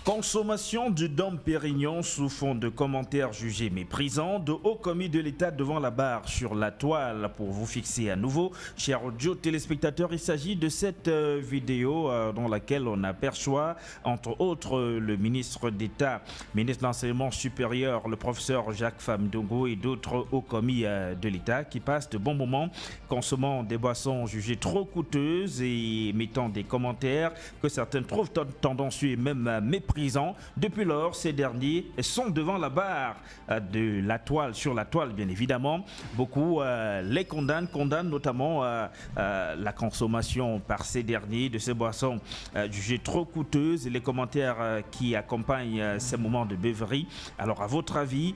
Consommation du Dom Pérignon sous fond de commentaires jugés méprisants, de haut commis de l'État devant la barre sur la toile pour vous fixer à nouveau. Chers audio téléspectateurs, il s'agit de cette vidéo dans laquelle on aperçoit entre autres le ministre d'État, ministre de l'Enseignement supérieur, le professeur Jacques Famdogo et d'autres hauts commis de l'État qui passent de bons moments consommant des boissons jugées trop coûteuses et mettant des commentaires que certains trouvent tendancieux et même méprisants. Depuis lors, ces derniers sont devant la barre de la toile, sur la toile bien évidemment. Beaucoup les condamnent notamment la consommation par ces derniers de ces boissons jugées trop coûteuses et les commentaires qui accompagnent ces moments de beuverie. Alors à votre avis,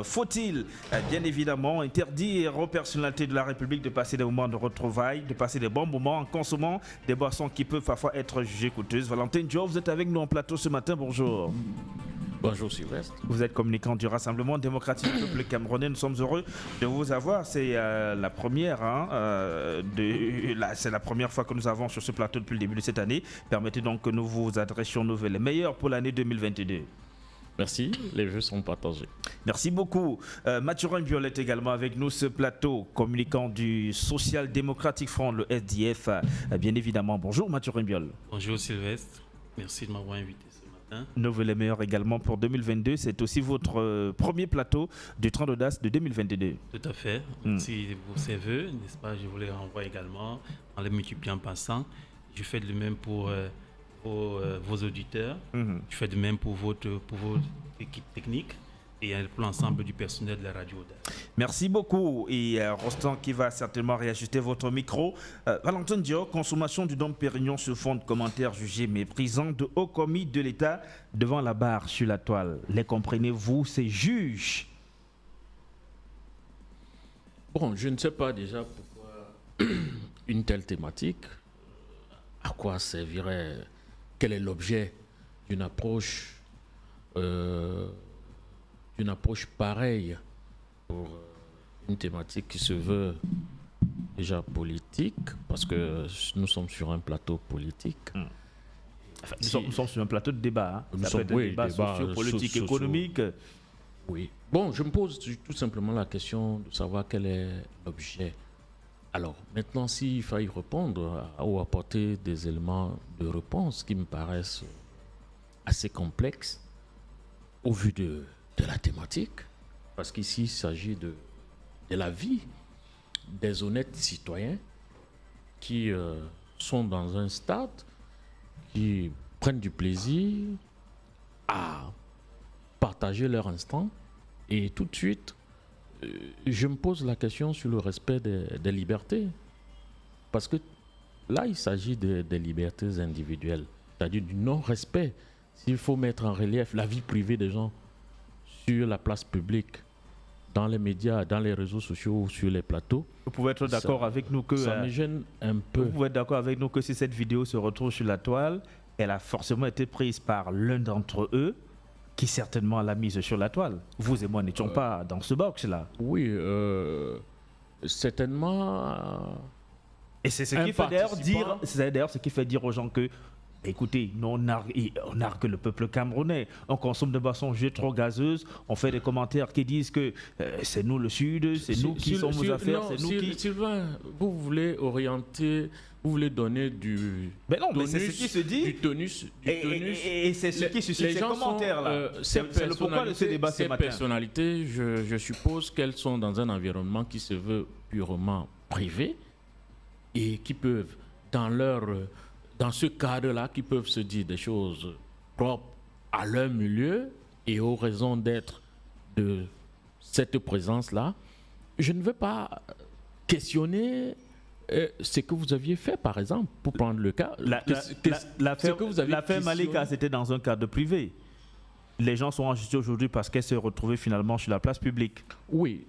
faut-il bien évidemment interdire aux personnalités de la République de passer des moments de retrouvailles, de passer des bons moments en consommant des boissons qui peuvent parfois être jugées coûteuses? Valentin Diop, vous êtes avec nous en plateau ce matin, bonjour. Bonjour Sylvestre. Vous êtes communicant du Rassemblement démocratique du peuple camerounais. Nous sommes heureux de vous avoir. C'est la première, c'est la première fois que nous avons sur ce plateau depuis le début de cette année. Permettez donc que nous vous adressions nos vœux les meilleurs pour l'année 2022. Merci, les vœux sont partagés. Merci beaucoup. Mathurin Biol est également avec nous ce plateau, communicant du Social Democratic Front, le SDF, bien évidemment. Bonjour Mathurin Biol. Bonjour Sylvestre, merci de m'avoir invité ce matin. Nos vœux les meilleurs également pour 2022. C'est aussi votre premier plateau du Train d'Audace de 2022. Tout à fait. Merci pour ces vœux, n'est-ce pas? Je vous les renvoie également en les multipliant en passant. Je fais de même pour vos auditeurs. Je fais de même pour votre équipe technique et pour l'ensemble du personnel de la radio Audace. Merci beaucoup. Et Rostand qui va certainement réajuster votre micro. Valentin Diop, consommation du Dom Pérignon se fond de commentaires jugés méprisants de haut commis de l'État devant la barre sur la toile. Les comprenez-vous, ces juges? Bon, je ne sais pas déjà pourquoi une telle thématique, à quoi servirait, quel est l'objet d'une approche pareille pour une thématique qui se veut déjà politique, parce que nous sommes sur un plateau politique. Enfin, nous sommes sur un plateau de débat. Nous sommes sur un débat socio-politique, économique. Oui. Bon, je me pose tout simplement la question de savoir quel est l'objet. Alors, maintenant, s'il faut y répondre ou apporter des éléments de réponse qui me paraissent assez complexes au vu de la thématique, parce qu'ici, il s'agit de la vie des honnêtes citoyens qui sont dans un stade, qui prennent du plaisir à partager leur instant, et tout de suite, je me pose la question sur le respect des libertés. Parce que là, il s'agit des libertés individuelles, c'est-à-dire du non-respect. S'il faut mettre en relief la vie privée des gens sur la place publique, dans les médias, dans les réseaux sociaux ou sur les plateaux. Vous pouvez être d'accord avec nous que... Ça me gêne un peu. Vous pouvez être d'accord avec nous que si cette vidéo se retrouve sur la toile, elle a forcément été prise par l'un d'entre eux, qui certainement l'a mise sur la toile. Vous et moi n'étions pas dans ce box-là. Oui, certainement. Et c'est ce qui fait d'ailleurs dire, ce qui fait dire aux gens que, écoutez, nous on nargue le peuple camerounais, on consomme des boissons jugées trop gazeuses, on fait des commentaires qui disent que c'est nous le Sud, c'est nous qui sommes aux affaires, c'est nous qui... Sylvain, vous voulez orienter, vous voulez donner du... Mais non, mais c'est ce qui se dit. Du tonus. Et c'est ce qui suscite ces commentaires-là. C'est le pourquoi de ce débat ce matin. Ces personnalités, je suppose qu'elles sont dans un environnement qui se veut purement privé et qui peuvent, dans ce cadre-là, qui peuvent se dire des choses propres à leur milieu et aux raisons d'être de cette présence-là. Je ne veux pas questionner ce que vous aviez fait, par exemple, pour prendre le cas. L'affaire Malika, c'était dans un cadre privé. Les gens sont en justice aujourd'hui parce qu'elle s'est retrouvée finalement sur la place publique. Oui.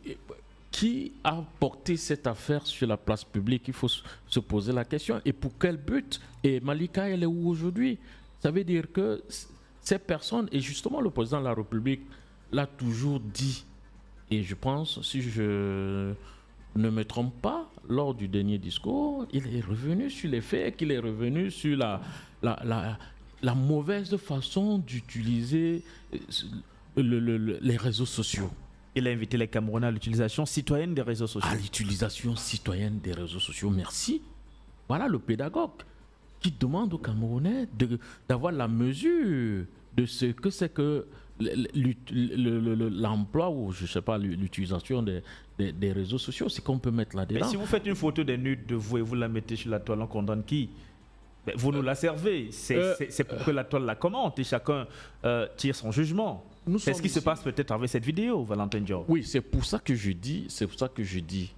Qui a porté cette affaire sur la place publique? Il faut se poser la question. Et pour quel but? Et Malika, elle est où aujourd'hui? Ça veut dire que ces personnes, et justement le président de la République l'a toujours dit, et je pense, si je ne me trompe pas, lors du dernier discours, il est revenu sur les faits, qu'il est revenu sur la mauvaise façon d'utiliser les réseaux sociaux. Il a invité les Camerounais à l'utilisation citoyenne des réseaux sociaux. À l'utilisation citoyenne des réseaux sociaux. Merci. Voilà le pédagogue qui demande aux Camerounais d'avoir la mesure de ce que c'est que l'emploi ou je sais pas l'utilisation des réseaux sociaux, c'est qu'on peut mettre là-dedans. Mais si vous faites une photo des nudes de vous et vous la mettez sur la toile, on condamne qui? Vous nous la servez. C'est pour que la toile la commente et chacun tire son jugement. C'est ce qui se passe peut-être avec cette vidéo, Valentin Diop. Oui, c'est pour ça que je dis.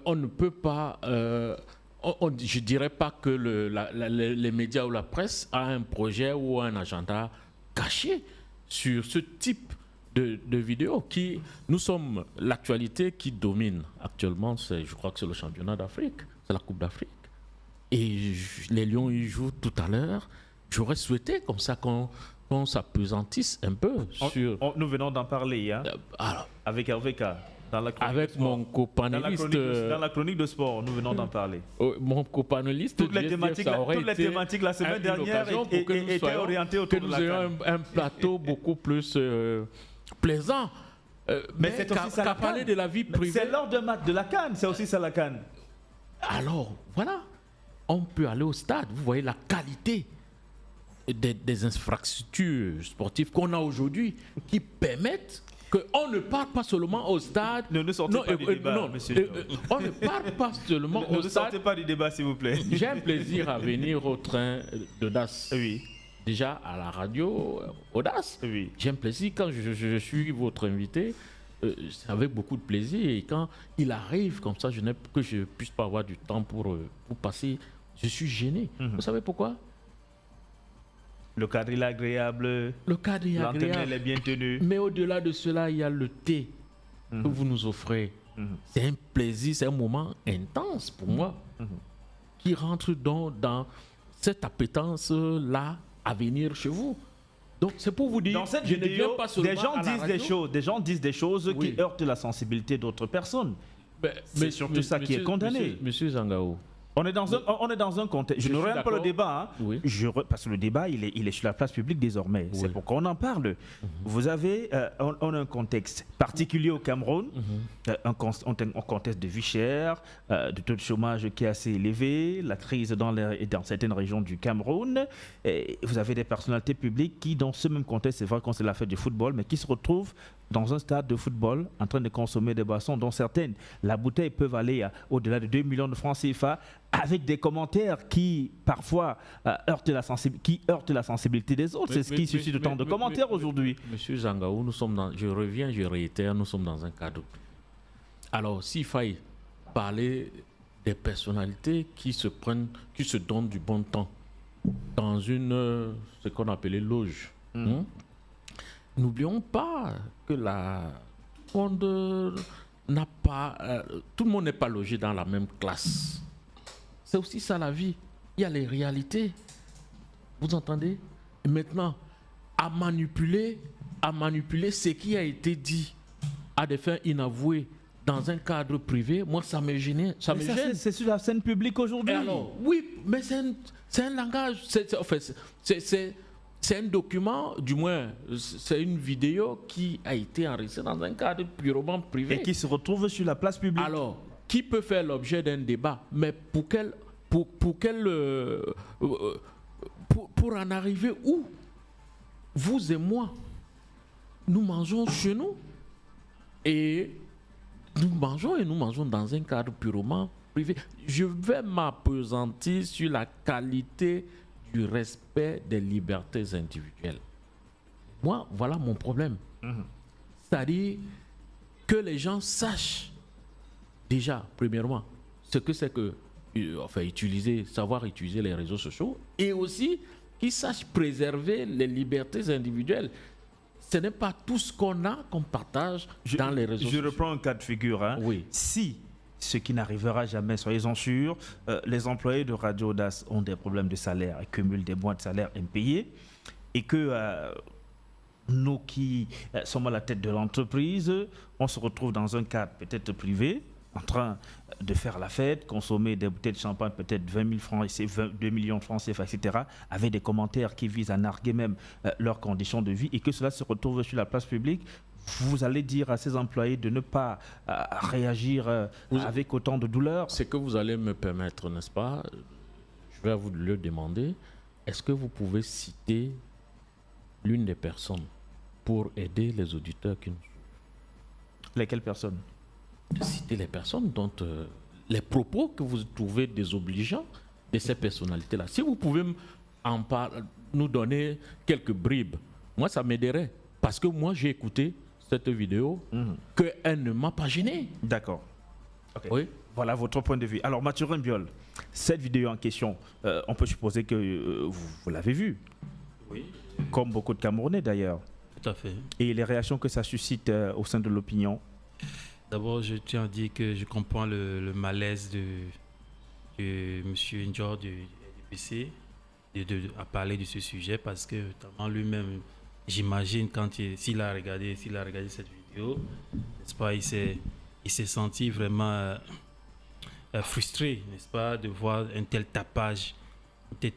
On ne peut pas. Je dirais pas que les médias ou la presse a un projet ou un agenda caché sur ce type de vidéos. Nous sommes l'actualité qui domine actuellement. Je crois que c'est le championnat d'Afrique, c'est la Coupe d'Afrique. Et les Lions y jouent tout à l'heure. J'aurais souhaité comme ça qu'on s'apesantisse un peu sur... Nous venons d'en parler, hein, avec Hervé K. Avec mon copanéliste... Dans la chronique de sport, nous venons d'en parler. Mon copanéliste... Toutes les thématiques la semaine dernière étaient orientées autour de la CAN. Que nous ayons un plateau beaucoup plus plaisant. Mais c'est aussi ça, qu'à parler de la vie privée... C'est lors de la CAN, c'est aussi ça la CAN. Alors, voilà. On peut aller au stade. Vous voyez la qualité des infrastructures sportives qu'on a aujourd'hui qui permettent qu'on ne part pas seulement au stade. Ne sortez pas du débat, monsieur. On ne part pas seulement au stade. Ne sortez pas du débat, s'il vous plaît. J'ai un plaisir à venir au train d'Audace. Oui. Déjà à la radio Audace. Oui. J'ai un plaisir quand je suis votre invité. Avec beaucoup de plaisir, et quand il arrive comme ça, que je ne puisse pas avoir du temps pour passer, je suis gêné. Vous savez pourquoi? Le cadre est agréable. Le cadre est agréable. L'antenne est bien tenue. Mais au-delà de cela, il y a le thé que vous nous offrez. C'est un plaisir, c'est un moment intense pour moi qui rentre dans cette appétence-là à venir chez vous. Donc c'est pour vous dire, dans cette je vidéo, ne viens pas seulement des gens disent des choses qui heurtent la sensibilité d'autres personnes. C'est surtout ça qui est condamné. Monsieur Zangaou. On est dans un contexte. Je ne reviens pas le débat, hein. Oui. Parce que le débat, il est sur la place publique désormais. Oui. C'est pourquoi on en parle. Vous avez, on a un contexte particulier au Cameroun, un contexte de vie chère, de taux de chômage qui est assez élevé, la crise dans certaines régions du Cameroun. Et vous avez des personnalités publiques qui, dans ce même contexte, c'est vrai qu'on c'est la fête du football, mais qui se retrouvent dans un stade de football en train de consommer des boissons dont certaines, la bouteille peuvent aller au-delà de 2 millions de francs CFA, avec des commentaires qui parfois heurtent la sensibilité des autres. C'est ce qui suscite autant de commentaires aujourd'hui. Monsieur Zangaou, je réitère, nous sommes dans un cadre. Alors, s'il faille parler des personnalités qui se donnent du bon temps dans ce qu'on appelait loge, n'oublions pas que tout le monde n'est pas logé dans la même classe. C'est aussi ça la vie. Il y a les réalités. Vous entendez? Et maintenant, à manipuler ce qui a été dit à des fins inavouées dans un cadre privé, moi ça me gêne. C'est sur la scène publique aujourd'hui. Alors, oui, mais c'est un langage. C'est un document, du moins, c'est une vidéo qui a été enregistrée dans un cadre purement privé. Et qui se retrouve sur la place publique. Alors, qui peut faire l'objet d'un débat? Mais pour en arriver où? Vous et moi, nous mangeons chez nous. Et nous mangeons dans un cadre purement privé. Je vais m'appesantir sur la qualité du respect des libertés individuelles. Moi, voilà mon problème. C'est-à-dire que les gens sachent déjà, premièrement, ce que c'est que savoir utiliser les réseaux sociaux, et aussi qu'ils sachent préserver les libertés individuelles. Ce n'est pas tout ce qu'on a qu'on partage dans les réseaux sociaux. Je reprends un cas de figure. Hein. Oui. Si, ce qui n'arrivera jamais, soyez-en sûrs, les employés de Radio Audace ont des problèmes de salaire et cumulent des mois de salaire impayés, et que nous qui sommes à la tête de l'entreprise, on se retrouve dans un cadre peut-être privé, en train de faire la fête, consommer des bouteilles de champagne, peut-être 20 000 francs, 2 millions de francs CFA, etc., avec des commentaires qui visent à narguer même leurs conditions de vie, et que cela se retrouve sur la place publique, vous allez dire à ces employés de ne pas réagir avec autant de douleur? C'est que vous allez me permettre, n'est-ce pas? Je vais vous le demander. Est-ce que vous pouvez citer l'une des personnes pour aider les auditeurs qui nous suivent? Lesquelles personnes? Citer les personnes dont les propos que vous trouvez désobligeants de ces personnalités-là. Si vous pouvez nous donner quelques bribes, moi ça m'aiderait. Parce que moi j'ai écouté cette vidéo, qu'elle ne m'a pas gêné. D'accord. Okay. Oui. Voilà votre point de vue. Alors Mathurin Biol, cette vidéo en question, on peut supposer que vous l'avez vue. Oui. Comme beaucoup de Camerounais d'ailleurs. Tout à fait. Et les réactions que ça suscite au sein de l'opinion? D'abord, je tiens à dire que je comprends le malaise de M. Njor du RDPC à parler de ce sujet, parce que notamment lui-même, j'imagine, s'il a regardé cette vidéo, n'est-ce pas, il s'est senti vraiment frustré, n'est-ce pas, de voir un tel tapage, un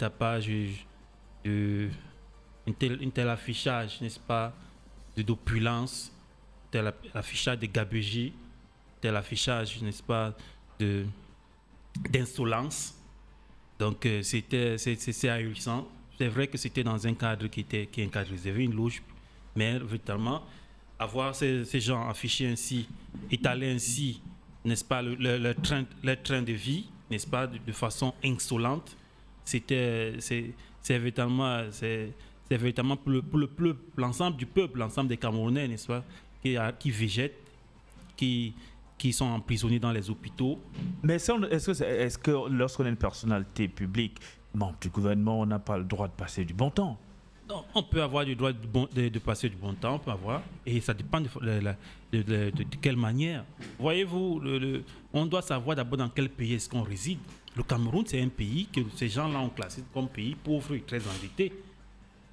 tel affichage, n'est-ce pas, d'opulence, tel affichage de gabegie, tel affichage, n'est-ce pas, d'insolence. Donc c'est ahurissant. C'est vrai que c'était dans un cadre qui est un cadre réservé, une loge, mais véritablement avoir ces gens affichés ainsi, étalés ainsi, n'est-ce pas, leur train de vie, n'est-ce pas, de façon insolente, c'est véritablement pour l'ensemble du peuple, l'ensemble des Camerounais, n'est-ce pas, qui végètent, qui sont emprisonnés dans les hôpitaux. Mais est-ce que lorsqu'on est une personnalité publique, membre du gouvernement, on n'a pas le droit de passer du bon temps? Non, on peut avoir le droit de passer du bon temps, on peut avoir, et ça dépend de quelle manière. Voyez-vous, on doit savoir d'abord dans quel pays est-ce qu'on réside. Le Cameroun, c'est un pays que ces gens-là ont classé comme pays pauvre et très endetté.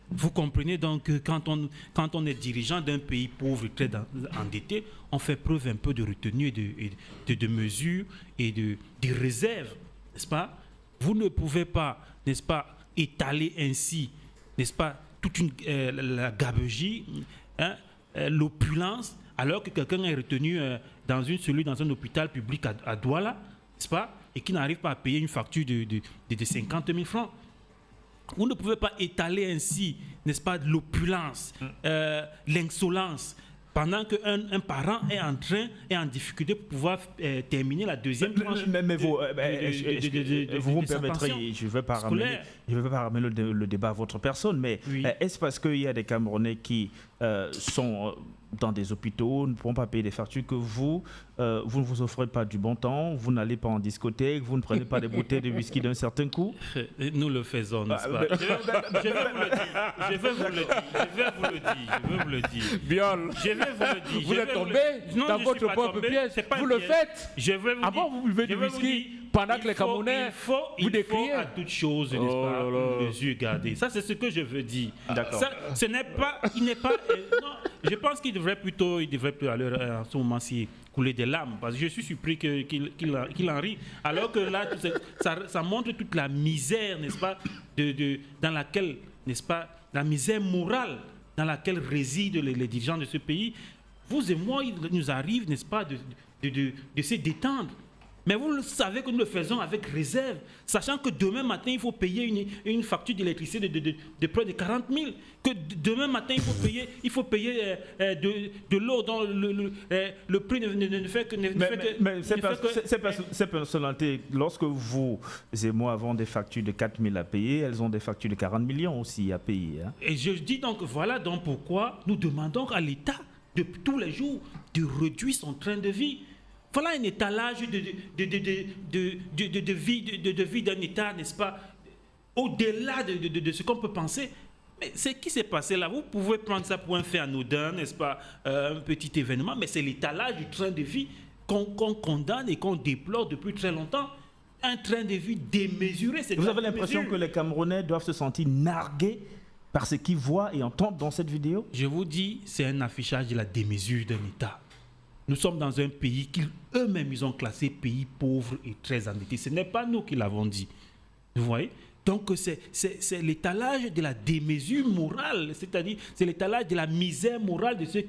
Vous comprenez donc que quand on est dirigeant d'un pays pauvre et très endetté, on fait preuve un peu de retenue, de mesure et de réserve, n'est-ce pas? Vous ne pouvez pas, n'est-ce pas, étaler ainsi, n'est-ce pas, toute la gabegie, hein, l'opulence, alors que quelqu'un est retenu dans une cellule, dans un hôpital public à Douala, n'est-ce pas, et qui n'arrive pas à payer une facture de 50 000 francs. Vous ne pouvez pas étaler ainsi, n'est-ce pas, de l'opulence, l'insolence, pendant qu'un parent est en difficulté pour pouvoir terminer la deuxième tranche. Mais vous me permettrez, je ne vais pas ramener le débat à votre personne, mais oui. Est-ce parce qu'il y a des Camerounais qui sont dans des hôpitaux, ne pourront pas payer des factures, que vous ne vous offrez pas du bon temps, vous n'allez pas en discothèque, vous ne prenez pas des bouteilles de whisky d'un certain coût? Nous le faisons, n'est-ce pas? Je vais vous le dire. Biol, je vais vous le dire. Vous êtes tombé dans votre propre pièce. Vous le faites. Je vais vous dire. Avant, vous buvez du whisky pendant que les Camerounais vous décriez. Il faut à toute chose, n'est-ce pas, une mesure gardée. Ça, c'est ce que je veux dire. D'accord. Ce n'est pas, il n'est pas. Non, je pense qu'il devrait plutôt en ce moment-ci couler des larmes, parce que je suis surpris qu'il en rit, alors que là ça montre toute la misère, n'est-ce pas, dans laquelle, n'est-ce pas, la misère morale dans laquelle résident les dirigeants de ce pays. Vous et moi, il nous arrive, n'est-ce pas, de se détendre. Mais vous le savez que nous le faisons avec réserve, sachant que demain matin, il faut payer une facture d'électricité de près de 40 000. Que demain matin, il faut payer de l'eau dont le prix ne fait que... Mais ces personnalités, lorsque vous et moi avons des factures de 4 000 à payer, elles ont des factures de 40 millions aussi à payer. Hein. Et je dis donc, voilà donc pourquoi nous demandons à l'État, de tous les jours, de réduire son train de vie. Voilà un étalage de vie d'un État, n'est-ce pas, au-delà de ce qu'on peut penser. Mais c'est qui s'est passé là. Vous pouvez prendre ça pour un fait anodin, n'est-ce pas, un petit événement, mais c'est l'étalage du train de vie qu'on condamne et qu'on déplore depuis très longtemps. Un train de vie démesuré. Vous avez l'impression que les Camerounais doivent se sentir nargués par ce qu'ils voient et entendent dans cette vidéo? Je vous dis, c'est un affichage de la démesure d'un État. Nous sommes dans un pays qu'eux-mêmes, ils ont classé pays pauvre et très endetté. Ce n'est pas nous qui l'avons dit. Vous voyez? Donc, c'est l'étalage de la démesure morale, c'est-à-dire c'est l'étalage de la misère morale de ceux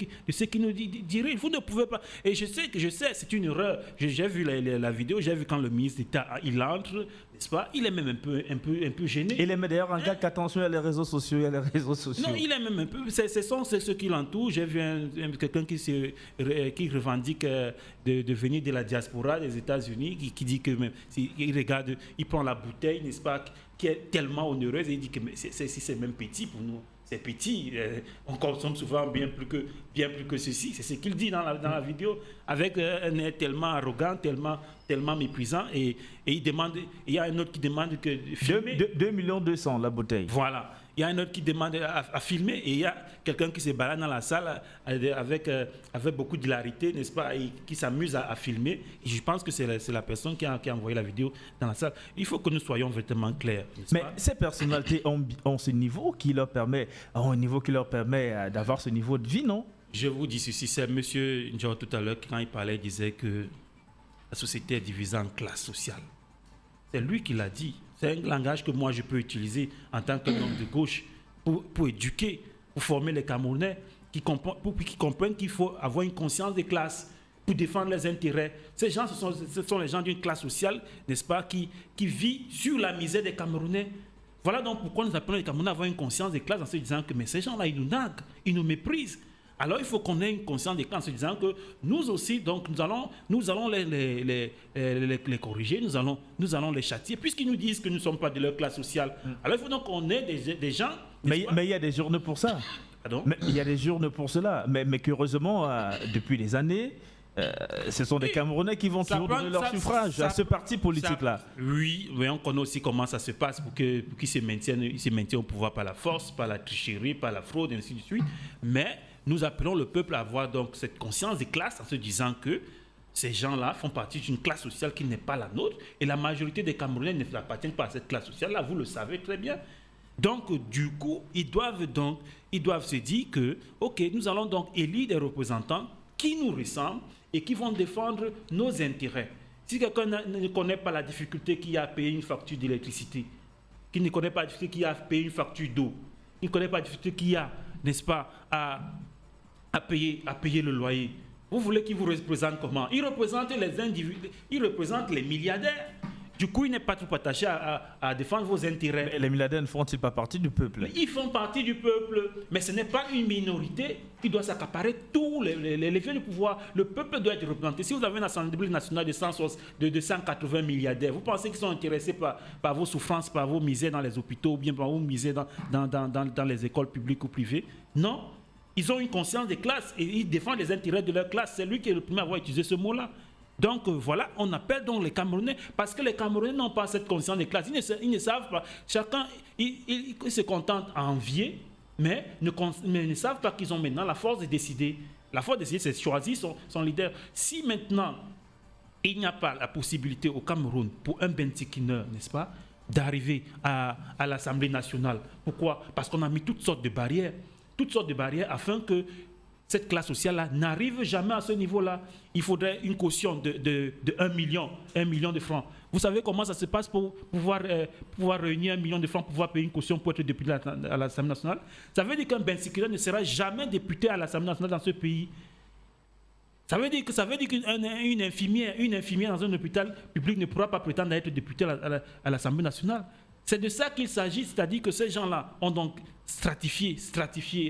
qui nous dirigent. Vous ne pouvez pas. Et je sais, c'est une erreur. J'ai vu la vidéo, j'ai vu quand le ministre d'État, il entre, n'est-ce pas? Il est même un peu gêné. Il est d'ailleurs en cas qu'attention à les réseaux sociaux, Non, il est même un peu. C'est ceux qui l'entourent. J'ai vu quelqu'un qui revendique de venir de la diaspora des États-Unis, qui dit que même il regarde, il prend la bouteille, n'est-ce pas, qui est tellement onéreuse, et il dit que c'est même petit pour nous. C'est petit. On consomme souvent bien plus que ceci. C'est ce qu'il dit dans la vidéo, avec un air tellement arrogant, tellement méprisant. Et il y a un autre qui demande que filmer. 2,2 millions la bouteille. Voilà. Il y a un autre qui demande à filmer, et il y a quelqu'un qui se balade dans la salle avec beaucoup d'hilarité, n'est-ce pas, et qui s'amuse à filmer. Et je pense que c'est la personne qui a envoyé la vidéo dans la salle. Il faut que nous soyons vraiment clairs. Mais pas? Ces personnalités ont ce niveau qui leur permet, d'avoir ce niveau de vie, non? Je vous dis ceci, c'est M. Njor tout à l'heure, quand il parlait, il disait que la société est divisée en classes sociales. C'est lui qui l'a dit. C'est un langage que moi je peux utiliser en tant qu'homme de gauche pour éduquer, pour former les Camerounais qui comprennent qu'il faut avoir une conscience des classes pour défendre leurs intérêts. Ces gens, ce sont les gens d'une classe sociale, n'est-ce pas, qui vivent sur la misère des Camerounais. Voilà donc pourquoi nous appelons les Camerounais à avoir une conscience des classes en se disant que mais ces gens-là, ils nous naguent, ils nous méprisent. Alors il faut qu'on ait une conscience des classes en se disant que nous aussi, donc nous allons les corriger, nous allons les châtier, puisqu'ils nous disent que nous ne sommes pas de leur classe sociale. Alors il faut donc qu'on ait des gens... Mais il y a des journées pour ça. Pardon? Mais il y a des journées pour cela. Mais curieusement, depuis des années, ce sont des Camerounais qui vont toujours donner leur suffrage à ce parti politique-là. Oui, mais on connaît aussi comment ça se passe pour qu'ils se maintiennent au pouvoir par la force, par la tricherie, par la fraude, et ainsi de suite. Mais nous appelons le peuple à avoir donc cette conscience des classes en se disant que ces gens-là font partie d'une classe sociale qui n'est pas la nôtre, et la majorité des Camerounais ne appartiennent pas à cette classe sociale-là, vous le savez très bien. Donc, du coup, ils doivent se dire que, ok, nous allons donc élire des représentants qui nous ressemblent et qui vont défendre nos intérêts. Si quelqu'un ne connaît pas la difficulté qu'il y a à payer une facture d'électricité, qui ne connaît pas la difficulté qu'il y a à payer une facture d'eau, qui ne connaît pas la difficulté qu'il y a, n'est-ce pas, à payer le loyer, vous voulez qu'il vous représente comment? Il représente les individus, il représente les milliardaires. Du coup, il n'est pas trop attaché à défendre vos intérêts. Mais les milliardaires ne font-ils pas partie du peuple? Ils font partie du peuple, mais ce n'est pas une minorité qui doit s'accaparer tous les leviers du pouvoir. Le peuple doit être représenté. Si vous avez une Assemblée nationale de 180 milliardaires, vous pensez qu'ils sont intéressés par vos souffrances, par vos misères dans les hôpitaux, ou bien par vos misères dans les écoles publiques ou privées? Non. Ils ont une conscience des classes et ils défendent les intérêts de leur classe. C'est lui qui est le premier à avoir utilisé ce mot-là. Donc voilà, on appelle donc les Camerounais, parce que les Camerounais n'ont pas cette conscience des classes. Ils ne savent pas. Chacun, il se contente à envier, mais ne savent pas qu'ils ont maintenant la force de décider. La force de décider, c'est de choisir son leader. Si maintenant, il n'y a pas la possibilité au Cameroun pour un Bentikiner, n'est-ce pas, d'arriver à l'Assemblée nationale. Pourquoi? Parce qu'on a mis toutes sortes de barrières afin que cette classe sociale-là n'arrive jamais à ce niveau-là. Il faudrait une caution de 1 million de francs. Vous savez comment ça se passe pour pouvoir réunir 1 million de francs, pour pouvoir payer une caution pour être député à l'Assemblée nationale? Ça veut dire qu'un Bensikira ne sera jamais député à l'Assemblée nationale dans ce pays. Ça veut dire qu'une infirmière dans un hôpital public ne pourra pas prétendre à être députée à l'Assemblée nationale. C'est de ça qu'il s'agit, c'est-à-dire que ces gens-là ont donc stratifié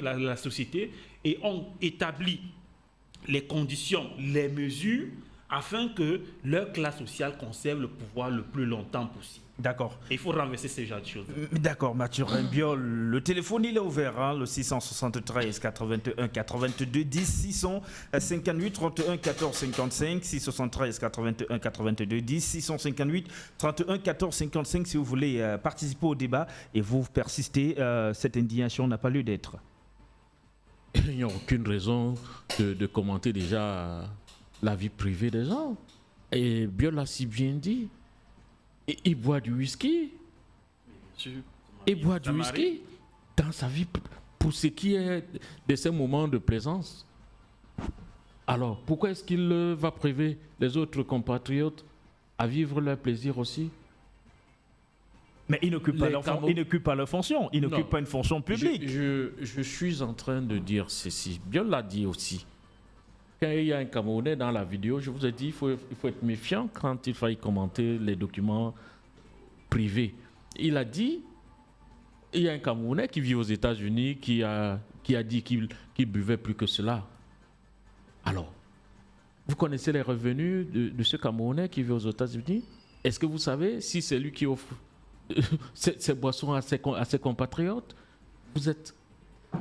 la société et ont établi les conditions, les mesures, afin que leur classe sociale conserve le pouvoir le plus longtemps possible. D'accord. Il faut renverser ces genres de choses. D'accord, Mathieu Rembiol. Le téléphone, il est ouvert, hein, le 673 81 82 10 658 31 14 55 673 81 82 10 658 31 14 55 si vous voulez participer au débat et vous persistez, cette indignation n'a pas lieu d'être. Il n'y a aucune raison de commenter déjà la vie privée des gens. Et Biol l'a si bien dit. Et il boit du whisky. Il boit du whisky dans sa vie pour ce qui est de ces moments de plaisance. Alors, pourquoi est-ce qu'il va priver les autres compatriotes à vivre leur plaisir aussi? Mais il n'occupe pas leur fonction, il n'occupe pas une fonction publique. Je suis en train de dire ceci. Biol l'a dit aussi. Quand il y a un Camerounais dans la vidéo, je vous ai dit, il faut être méfiant quand il faille commenter les documents privés. Il a dit, il y a un Camerounais qui vit aux États-Unis qui a dit qu'il buvait plus que cela. Alors, vous connaissez les revenus de ce Camerounais qui vit aux États-Unis? Est-ce que vous savez si c'est lui qui offre ces boissons à ses compatriotes? Vous êtes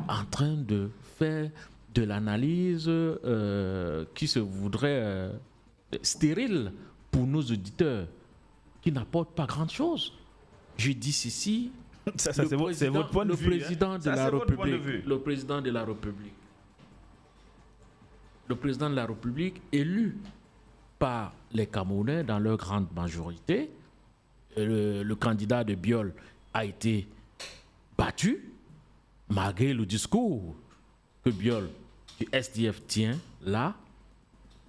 en train de faire de l'analyse qui se voudrait stérile pour nos auditeurs, qui n'apporte pas grand-chose. Je dis ceci, c'est votre point de vue. Le président de la République, élu par les Camerounais dans leur grande majorité, le candidat de Biol a été battu, malgré le discours que Biol du SDF tient là,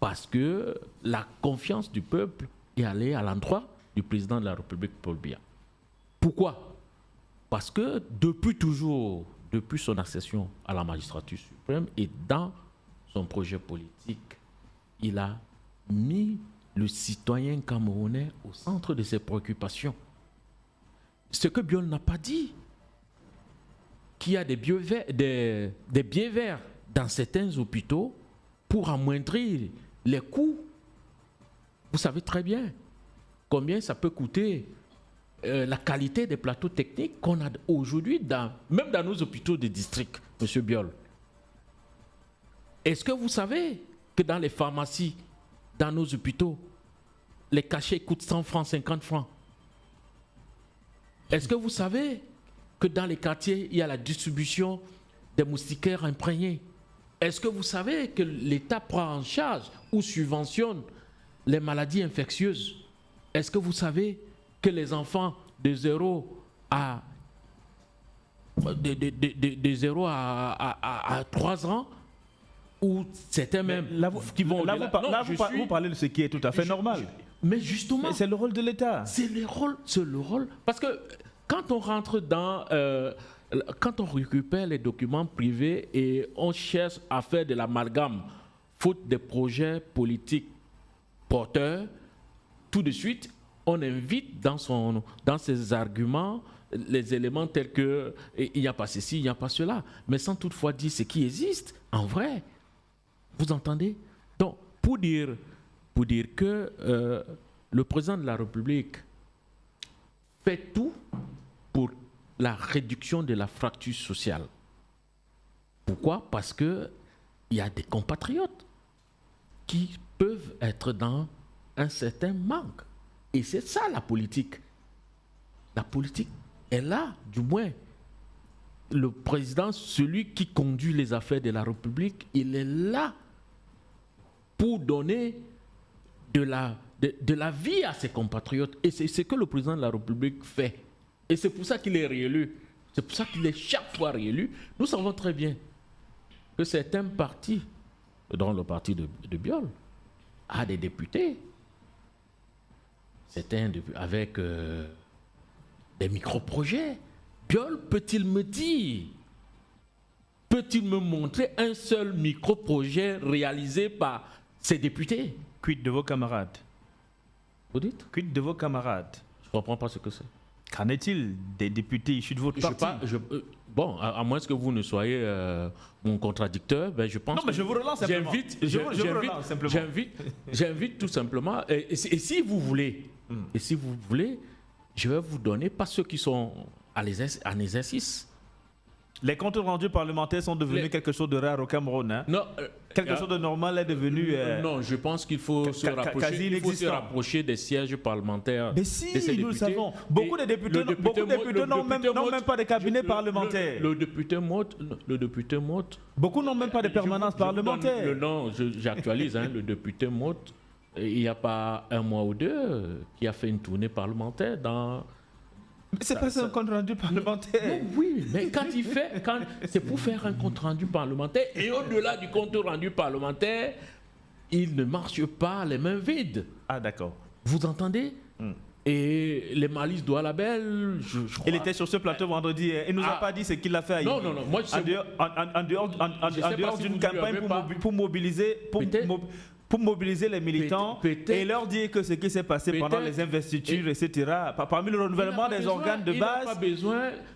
parce que la confiance du peuple est allée à l'endroit du président de la République, Paul Biya. Pourquoi? Parce que depuis toujours, depuis son accession à la magistrature suprême et dans son projet politique, il a mis le citoyen camerounais au centre de ses préoccupations. Ce que Biol n'a pas dit, qu'il y a des biens verts dans certains hôpitaux pour amoindrir les coûts. Vous savez très bien combien ça peut coûter la qualité des plateaux techniques qu'on a aujourd'hui, même dans nos hôpitaux de district, M. Biol. Est-ce que vous savez que dans les pharmacies, dans nos hôpitaux, les cachets coûtent 100 francs, 50 francs? Est-ce que vous savez que dans les quartiers, il y a la distribution des moustiquaires imprégnés? Est-ce que vous savez que l'État prend en charge ou subventionne les maladies infectieuses? Est-ce que vous savez que les enfants de 0 à 3 ans, ou certains même qui vont... Vous parlez de ce qui est tout à fait normal. Mais justement... C'est le rôle de l'État. C'est le rôle. Parce que quand on rentre dans... quand on récupère les documents privés et on cherche à faire de l'amalgame, faute des projets politiques porteurs, tout de suite, on invite dans ses arguments les éléments tels que il n'y a pas ceci, il n'y a pas cela, mais sans toutefois dire ce qui existe en vrai. Vous entendez? Donc, pour dire que le président de la République fait tout pour la réduction de la fracture sociale. Pourquoi? Parce qu'il y a des compatriotes qui peuvent être dans un certain manque. Et c'est ça la politique. La politique est là, du moins. Le président, celui qui conduit les affaires de la République, il est là pour donner de la vie à ses compatriotes. Et c'est ce que le président de la République fait. Et c'est pour ça qu'il est réélu. C'est pour ça qu'il est chaque fois réélu. Nous savons très bien que certains partis, dont le parti de Biol, a des députés. Certains avec des micro-projets. Biol peut-il me dire, peut-il me montrer un seul micro-projet réalisé par ses députés? Quid de vos camarades? Vous dites? Quid de vos camarades? Je ne comprends pas ce que c'est. Qu'en est-il des députés issus de votre parti? Bon, à moins que vous ne soyez mon contradicteur, ben je pense. Non, mais je vous relance simplement. J'invite tout simplement. Et si vous voulez, je vais vous donner, pas ceux qui sont en exercice. Les comptes rendus parlementaires sont devenus quelque chose de rare au Cameroun. Hein? Non, quelque chose de normal est devenu... non, je pense qu'il faut se rapprocher des sièges parlementaires. Mais si, nous le savons. Beaucoup de députés n'ont même pas de cabinet parlementaire. Le député Motte... Beaucoup n'ont même pas de permanence parlementaire. Non, j'actualise. Le député Motte, il n'y a pas un mois ou deux, qui a fait une tournée parlementaire dans... Mais c'est pas un compte rendu parlementaire. Non, oui, mais c'est pour faire un compte rendu parlementaire, et au-delà du compte rendu parlementaire, il ne marche pas les mains vides. Ah, d'accord. Vous entendez? Et les malices d'Oualabel, je crois... Il était sur ce plateau vendredi. Il nous a pas dit ce qu'il a fait ailleurs. Non. Moi, en dehors d'une campagne pour mobiliser les militants et leur dire que ce qui s'est passé pendant les investitures, etc., parmi le renouvellement des organes de base,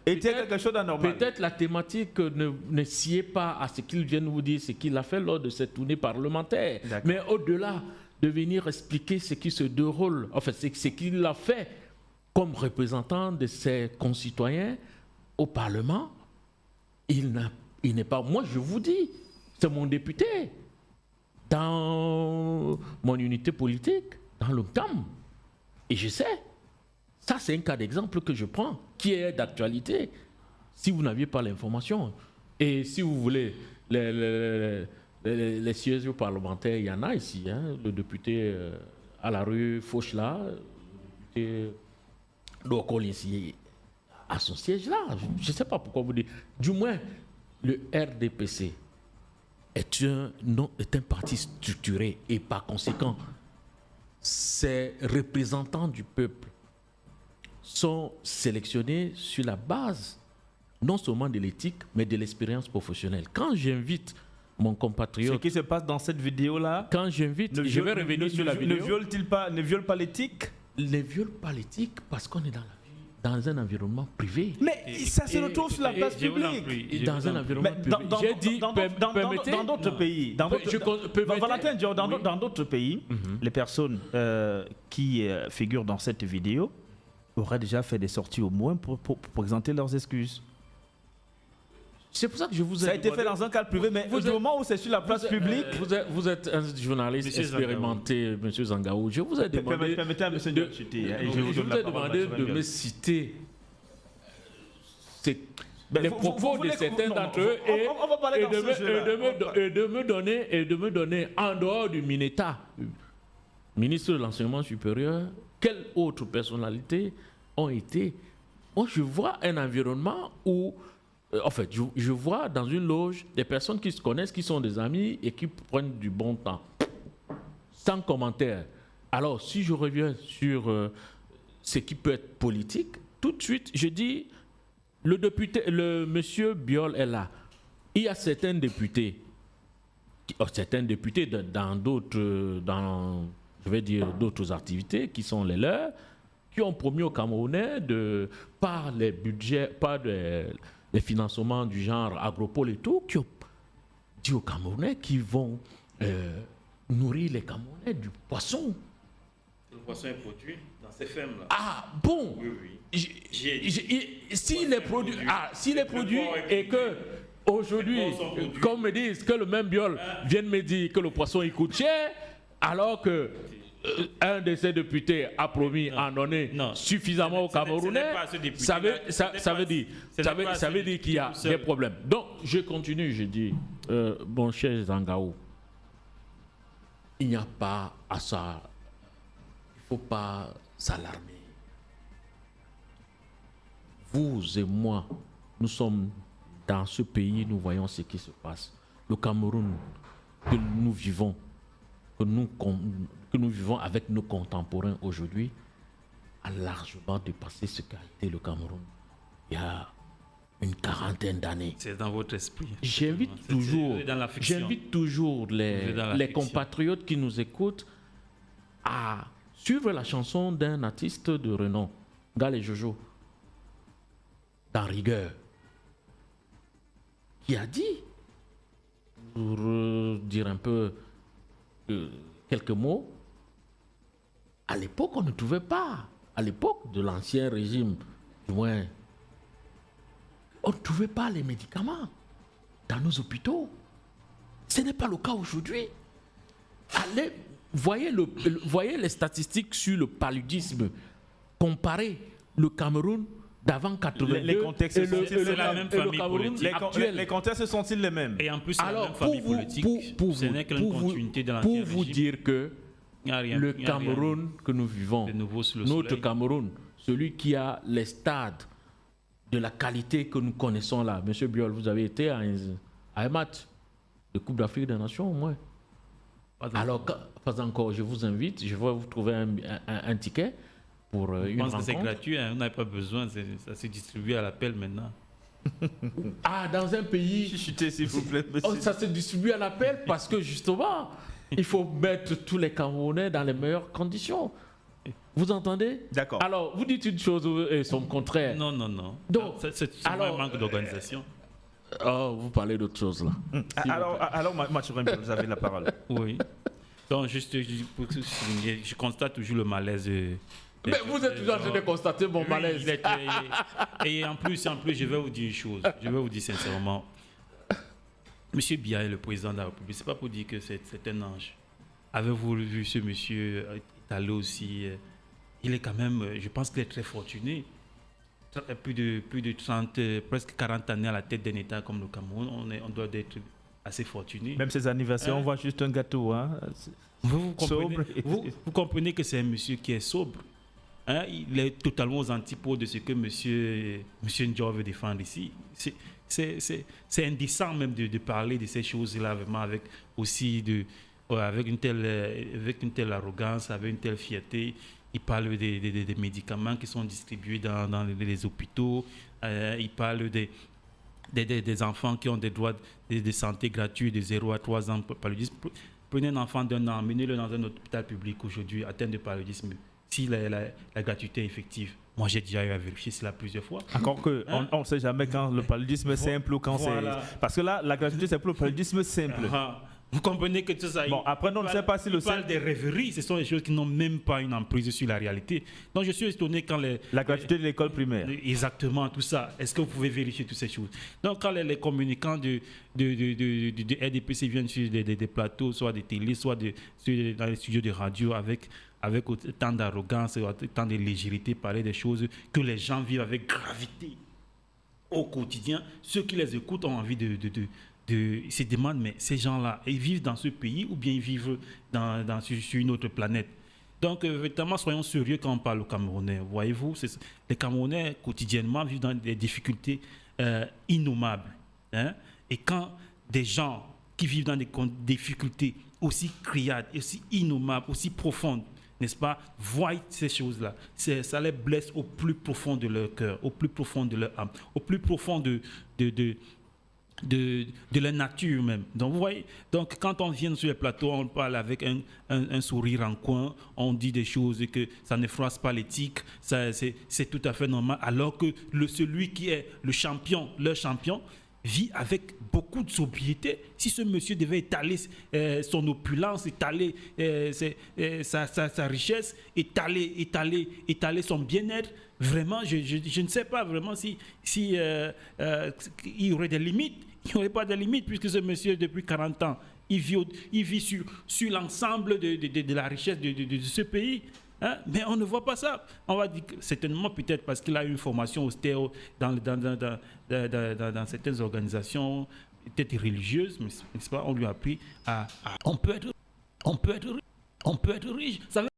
était quelque chose d'anormal. Peut-être la thématique ne sied pas à ce qu'il vient de vous dire, ce qu'il a fait lors de cette tournée parlementaire. Mais au-delà de venir expliquer ce qui se déroule, enfin, ce qu'il a fait comme représentant de ses concitoyens au Parlement, il n'est pas... Moi, je vous dis, c'est mon député dans mon unité politique, dans le CAM. Et je sais, ça c'est un cas d'exemple que je prends, qui est d'actualité. Si vous n'aviez pas l'information, et si vous voulez, les sièges parlementaires, il y en a ici, hein, le député à la rue Fauchelas, le député Dokol ici, à son siège là. Je ne sais pas pourquoi vous dites. Du moins, le RDPC est un parti structuré et par conséquent, ses représentants du peuple sont sélectionnés sur la base non seulement de l'éthique, mais de l'expérience professionnelle. Quand j'invite mon compatriote... Ce qui se passe dans cette vidéo-là... Quand j'invite... Je vais revenir sur la vidéo. Ne viole pas l'éthique? Ne viole pas l'éthique parce qu'on est dans un environnement privé. Mais ça se retrouve sur la place publique. Dans un environnement privé. J'ai dit, permettez... Dans d'autres pays... Valentin Dior, dans d'autres pays, les personnes qui figurent dans cette vidéo auraient déjà fait des sorties au moins pour présenter leurs excuses. C'est pour ça que je vous ai Ça a été fait dans un cadre privé, mais au moment où c'est sur la place publique... Vous êtes un journaliste expérimenté, M. Zangaou. Je vous ai demandé... Permettez à M. Dior de citer. Je vous ai demandé de me citer les propos de certains d'entre eux et de me donner, en dehors du Mineta, ministre de l'Enseignement supérieur, quelles autres personnalités ont été... Moi, je vois un environnement où... En fait, je vois dans une loge des personnes qui se connaissent, qui sont des amis et qui prennent du bon temps. Sans commentaire. Alors, si je reviens sur ce qui peut être politique, tout de suite, je dis, le monsieur Biol est là. Il y a certains députés dans d'autres, je vais dire, d'autres activités qui sont les leurs, qui ont promis aux Camerounais par les budgets, par les financements du genre Agropole et tout, qui ont dit aux Camerounais qu'ils vont nourrir les Camerounais du poisson. Le poisson est produit dans ces fermes-là. Ah bon? Oui. S'il est produit et que aujourd'hui, comme me disent que le même Biol vient me dire que le poisson il coûte cher, alors que un de ces députés a promis en donner suffisamment aux Camerounais, ça veut dire qu'il y a des problèmes. Donc, je continue, je dis, bon cher Zangaou, il n'y a pas à ça, il ne faut pas s'alarmer. Vous et moi, nous sommes dans ce pays, nous voyons ce qui se passe. Le Cameroun que nous vivons, que nous vivons avec nos contemporains aujourd'hui a largement dépassé ce qu'a été le Cameroun il y a une quarantaine d'années. C'est dans votre esprit. J'invite toujours les compatriotes qui nous écoutent à suivre la chanson d'un artiste de renom, Gal Jojo, dans Rigueur, qui a dit, pour dire un peu quelques mots, à l'époque on ne trouvait pas, à l'époque de l'ancien régime, du moins, on ne trouvait pas les médicaments dans nos hôpitaux. Ce n'est pas le cas aujourd'hui. Allez, voyez les statistiques sur le paludisme. Comparez le Cameroun d'avant 82 les contextes et le la même famille Cameroun politique. actuel. Les contextes sont-ils les mêmes? Et en plus, c'est la même famille politique. Ce n'est que la continuité de l'ancien pour vous régime. dire que le Cameroun que nous vivons, notre Cameroun, celui qui a les stades de la qualité que nous connaissons là. Monsieur Biol, vous avez été à un match de Coupe d'Afrique des Nations au moins. Alors, pas encore, je vous invite, je vais vous trouver un ticket pour une rencontre. Je pense que c'est gratuit, hein, on n'a pas besoin, ça se distribue à l'appel maintenant. Dans un pays, chuchotez s'il vous plaît, monsieur. Ça se distribue à l'appel parce que justement, il faut mettre tous les Camerounais dans les meilleures conditions. Vous entendez? D'accord. Alors, vous dites une chose et son contraire. Non. Donc, c'est un manque d'organisation. Vous parlez d'autre chose là. Alors, Mathieu Rembe, vous avez la parole. Oui. Donc, juste pour souligner, je constate toujours le malaise. Mais vous êtes toujours en train de constater mon malaise. Et en plus, je vais vous dire une chose. Je vais vous dire sincèrement. Monsieur Biya est le président de la République. C'est pas pour dire que c'est un ange. Avez-vous vu ce monsieur allé aussi? Il est quand même, je pense qu'il est très fortuné. Plus de 30, presque 40 années à la tête d'un État comme le Cameroun, on doit être assez fortuné. Même ses anniversaires, on voit juste un gâteau. Hein? Vous comprenez que c'est un monsieur qui est sobre. Hein? Il est totalement aux antipodes de ce que monsieur Ndiaye veut défendre ici. C'est indécent même de parler de ces choses-là, vraiment avec une telle arrogance, avec une telle fierté. Il parle des médicaments qui sont distribués dans les hôpitaux. Il parle des enfants qui ont des droits de santé gratuits de 0 à 3 ans par le paludisme. Prenez un enfant d'1 an, menez-le dans un hôpital public aujourd'hui atteint de paludisme. Si la gratuité est effective, moi j'ai déjà eu à vérifier cela plusieurs fois. Encore que, on ne sait jamais quand le paludisme est simple ou quand voilà. c'est... Parce que là, la gratuité, c'est pour le paludisme simple. Vous comprenez que tout ça... Bon, après, on ne sait pas si le... Il parle des rêveries, ce sont des choses qui n'ont même pas une emprise sur la réalité. Donc je suis étonné quand la gratuité de l'école primaire. Exactement, tout ça. Est-ce que vous pouvez vérifier toutes ces choses? Donc quand les communicants de RDPC viennent sur des plateaux, soit des télés, soit dans les studios de radio avec autant d'arrogance, autant de légèreté, parler des choses que les gens vivent avec gravité au quotidien, ceux qui les écoutent ont envie ils se demandent, mais ces gens-là, ils vivent dans ce pays ou bien ils vivent sur une autre planète? Donc, véritablement, soyons sérieux quand on parle aux Camerounais. Voyez-vous, les Camerounais, quotidiennement, vivent dans des difficultés innommables. Hein? Et quand des gens qui vivent dans des difficultés aussi criardes, aussi innommables, aussi profondes, n'est-ce pas, voient ces choses-là, ça les blesse au plus profond de leur cœur, au plus profond de leur âme, au plus profond de la nature même. Donc vous voyez, donc quand on vient sur les plateaux, on parle avec un sourire en coin, on dit des choses que ça ne froisse pas l'éthique, c'est tout à fait normal, alors que celui qui est le champion, leur champion, vit avec beaucoup de sobriété. Si ce monsieur devait étaler son opulence, étaler sa richesse, étaler son bien-être, vraiment, je ne sais pas vraiment si il y aurait des limites. Il n'y aurait pas de limites puisque ce monsieur, depuis 40 ans, il vit sur l'ensemble de la richesse de ce pays. Hein? Mais on ne voit pas ça. On va dire que certainement peut-être parce qu'il a eu une formation austère dans certaines organisations, peut-être religieuses, mais c'est pas, on lui a appris on peut être riche. Ça veut